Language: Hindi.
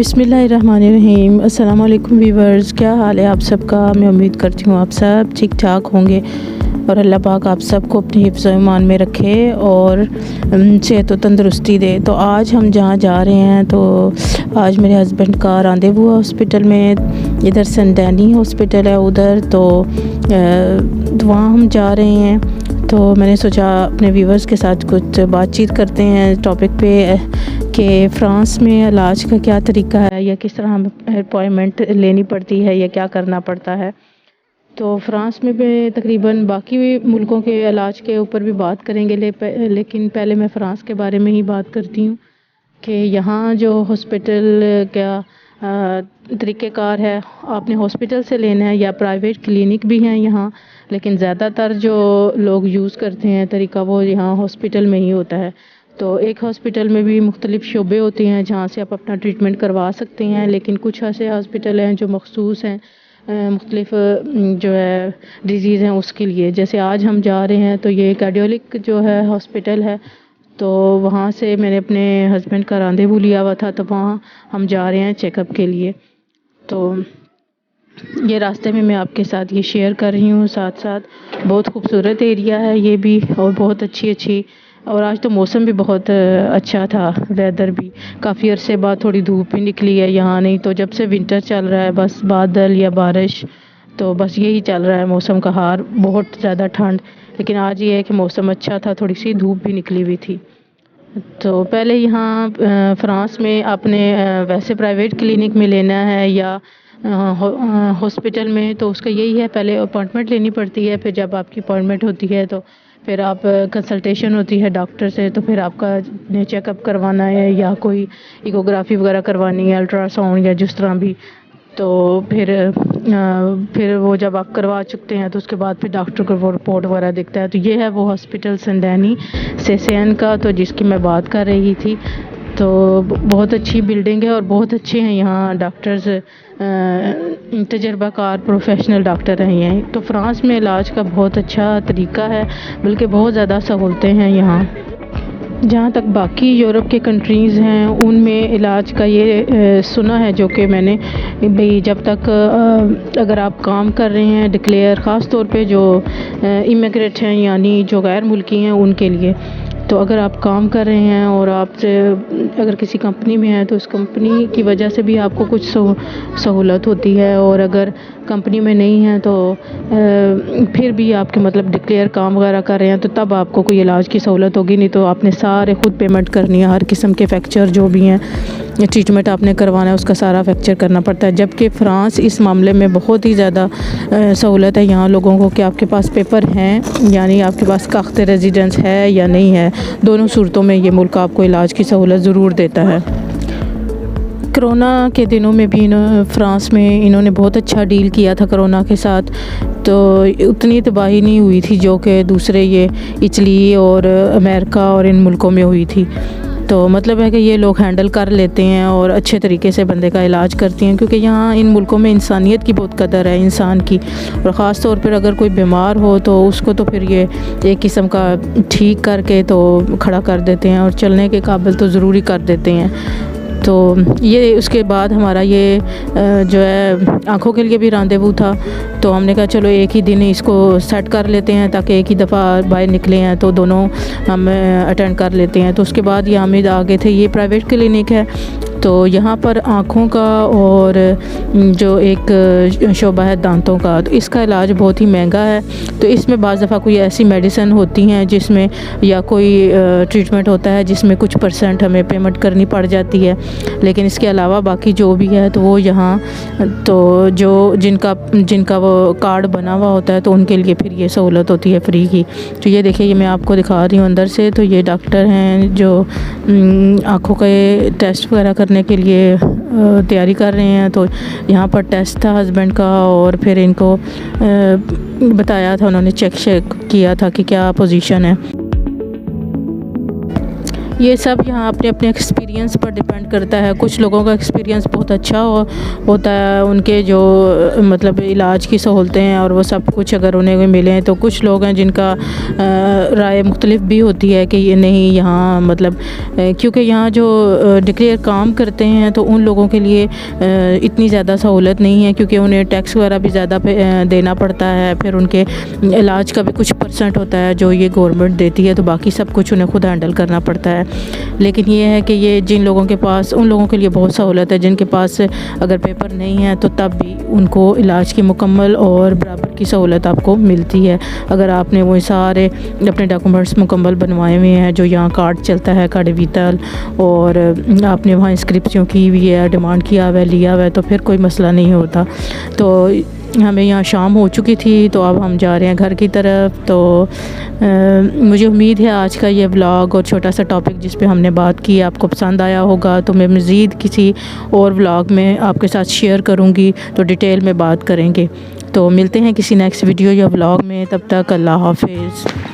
बिस्मिल्लाहिर्रहमानिर्रहीम। अस्सलाम वालेकुम वीवर्स, क्या हाल है आप सबका। मैं उम्मीद करती हूँ आप सब ठीक ठाक होंगे और अल्लाह पाक आप सबको अपनी हिफ्ज़ व ईमान में रखे और सेहत व तंदुरुस्ती दे। तो आज हम जहाँ जा रहे हैं, तो आज मेरे हस्बैंड का रांदेवू है हॉस्पिटल में। इधर सेंट-डेनी हॉस्पिटल है उधर, तो वहाँ हम जा रहे हैं। तो मैंने सोचा अपने व्यूवर्स के साथ कुछ बातचीत करते हैं टॉपिक पे कि फ़्रांस में इलाज का क्या तरीका है, या किस तरह हमें अपॉइंटमेंट लेनी पड़ती है, या क्या करना पड़ता है। तो फ़्रांस में भी तकरीबन बाकी मुल्कों के इलाज के ऊपर भी बात करेंगे, लेकिन पहले मैं फ़्रांस के बारे में ही बात करती हूँ कि यहाँ जो हॉस्पिटल का तरीक़ेकार है, आपने हॉस्पिटल से लेना है या प्राइवेट क्लिनिक भी हैं यहाँ, लेकिन ज़्यादातर जो लोग यूज़ करते हैं तरीका वो यहाँ हॉस्पिटल में ही होता है। तो एक हॉस्पिटल में भी मुख्तलिफ़ शोबे होते हैं जहाँ से आप अपना ट्रीटमेंट करवा सकते हैं, लेकिन कुछ ऐसे हॉस्पिटल हैं जो मखसूस हैं मुख्तलिफ़ जो है डिज़ीज़ हैं उसके लिए। जैसे आज हम जा रहे हैं तो ये कार्डियोलिक जो है हॉस्पिटल है, तो वहाँ से मैंने अपने हस्बैंड का रांदेवू लिया हुआ था, तो वहाँ हम जा रहे हैं चेकअप के लिए। तो ये रास्ते में मैं आपके साथ ये शेयर कर रही हूँ। साथ साथ बहुत खूबसूरत एरिया है ये भी, और बहुत अच्छी और आज तो मौसम भी बहुत अच्छा था, वेदर भी काफ़ी अरसे बाद थोड़ी धूप भी निकली है यहाँ। नहीं तो जब से विंटर चल रहा है बस बादल या बारिश, तो बस यही चल रहा है मौसम का हाल, बहुत ज़्यादा ठंड। लेकिन आज ये है कि मौसम अच्छा था, थोड़ी सी धूप भी निकली हुई थी। तो पहले यहाँ फ़्रांस में आपने वैसे प्राइवेट क्लिनिक में लेना है या हॉस्पिटल में, तो उसका यही है, पहले अपॉइंटमेंट लेनी पड़ती है। फिर जब आपकी अपॉइंटमेंट होती है तो फिर आप कंसल्टेशन होती है डॉक्टर से, तो फिर आपका चेकअप करवाना है या कोई इकोग्राफी वगैरह करवानी है, अल्ट्रासाउंड या जिस तरह भी। तो फिर वो जब आप करवा चुकते हैं तो उसके बाद फिर डॉक्टर को वो रिपोर्ट वगैरह दिखता है। तो ये है वो हॉस्पिटल सेंट-डेनी सेसेन का, तो जिसकी मैं बात कर रही थी। तो बहुत अच्छी बिल्डिंग है और बहुत अच्छे हैं यहाँ डॉक्टर्स, तजर्बाकार प्रोफेशनल डॉक्टर हैं ये। तो फ़्रांस में इलाज का बहुत अच्छा तरीका है, बल्कि बहुत ज़्यादा सहूलतें हैं यहाँ। जहाँ तक बाकी यूरोप के कंट्रीज़ हैं उनमें इलाज का ये सुना है, जो कि मैंने भाई जब तक अगर आप काम कर रहे हैं डिक्लेयर, ख़ास तौर पे जो इमिग्रेट हैं यानी जो गैर मुल्की हैं उनके लिए, तो अगर आप काम कर रहे हैं और आप अगर किसी कंपनी में हैं तो उस कंपनी की वजह से भी आपको कुछ सहूलत होती है। और अगर कंपनी में नहीं है तो फिर भी आपके मतलब डिक्लेयर काम वगैरह कर रहे हैं, तो तब आपको कोई इलाज की सहूलत होगी। नहीं तो आपने सारे खुद पेमेंट करनी है, हर किस्म के फ्रैक्चर जो भी हैं ट्रीटमेंट आपने करवाना है उसका सारा फ्रैक्चर करना पड़ता है। जबकि फ़्रांस इस मामले में बहुत ही ज़्यादा सहूलत है यहाँ लोगों को कि आपके पास पेपर हैं, यानी आपके पास काख्त रेजिडेंस है या नहीं है, दोनों सूरतों में ये मुल्क आपको इलाज की सहूलत ज़रूर देता है। कोरोना के दिनों में भी फ़्रांस में इन्होंने बहुत अच्छा डील किया था कोरोना के साथ, तो उतनी तबाही नहीं हुई थी जो कि दूसरे ये इटली और अमेरिका और इन मुल्कों में हुई थी। तो मतलब है कि ये लोग हैंडल कर लेते हैं और अच्छे तरीके से बंदे का इलाज करते हैं, क्योंकि यहाँ इन मुल्कों में इंसानियत की बहुत कदर है, इंसान की। और ख़ास तौर पर अगर कोई बीमार हो तो उसको तो फिर ये एक किस्म का ठीक करके तो खड़ा कर देते हैं और चलने के काबिल तो ज़रूरी कर देते हैं। तो ये उसके बाद हमारा ये जो है आँखों के लिए भी रांदेवू था, तो हमने कहा चलो एक ही दिन इसको सेट कर लेते हैं ताकि एक ही दफ़ा बाहर निकले हैं तो दोनों हम अटेंड कर लेते हैं। तो उसके बाद ये हमें आगे थे, ये प्राइवेट क्लिनिक है, तो यहाँ पर आँखों का और जो एक शोबा है दांतों का, तो इसका इलाज बहुत ही महंगा है। तो इसमें बाज़ दफ़ा कोई ऐसी मेडिसिन होती हैं जिसमें या कोई ट्रीटमेंट होता है जिसमें कुछ % हमें पेमेंट करनी पड़ जाती है, लेकिन इसके अलावा बाकी जो भी है तो वो यहाँ तो जो जिनका वो कार्ड बना हुआ होता है तो उनके लिए फिर ये सहूलत होती है फ्री की। तो ये देखिए, ये मैं आपको दिखा रही हूँ अंदर से। तो ये डॉक्टर हैं जो आँखों के टेस्ट वगैरह करने के लिए तैयारी कर रहे हैं। तो यहाँ पर टेस्ट था हस्बैंड का, और फिर इनको बताया था, उन्होंने चेक किया था कि क्या पोजीशन है। ये सब यहाँ अपने अपने एक्सपीरियंस पर डिपेंड करता है। कुछ लोगों का एक्सपीरियंस बहुत अच्छा होता है, उनके जो मतलब इलाज की सहूलतें हैं और वो सब कुछ अगर उन्हें मिले, तो कुछ लोग हैं जिनका राय मुख्तलिफ भी होती है कि ये नहीं यहाँ मतलब क्योंकि यहाँ जो डिक्लेयर काम करते हैं तो उन लोगों के लिए इतनी ज़्यादा सहूलत नहीं है, क्योंकि उन्हें टैक्स वगैरह भी ज़्यादा देना पड़ता है। फिर उनके इलाज का भी कुछ % होता है जो ये गवर्नमेंट देती है, तो बाकी सब कुछ उन्हें खुद हैंडल करना पड़ता है। लेकिन ये है कि ये जिन लोगों के पास, उन लोगों के लिए बहुत सहूलत है जिनके पास अगर पेपर नहीं है तो तब भी उनको इलाज की मुकम्मल और बराबर की सहूलत आपको मिलती है। अगर आपने वो सारे अपने डॉक्यूमेंट्स मुकम्मल बनवाए हुए हैं, जो यहाँ कार्ड चलता है कार्ड वितल, और आपने वहाँ इंस्क्रिप्शन की हुई है, डिमांड किया हुआ है, लिया हुआ है, तो फिर कोई मसला नहीं होता। तो हमें यहाँ शाम हो चुकी थी, तो अब हम जा रहे हैं घर की तरफ। तो मुझे उम्मीद है आज का ये व्लॉग और छोटा सा टॉपिक जिस पे हमने बात की आपको पसंद आया होगा। तो मैं मज़ीद किसी और व्लॉग में आपके साथ शेयर करूँगी, तो डिटेल में बात करेंगे। तो मिलते हैं किसी नेक्स्ट वीडियो या व्लॉग में, तब तक अल्लाह हाफिज़।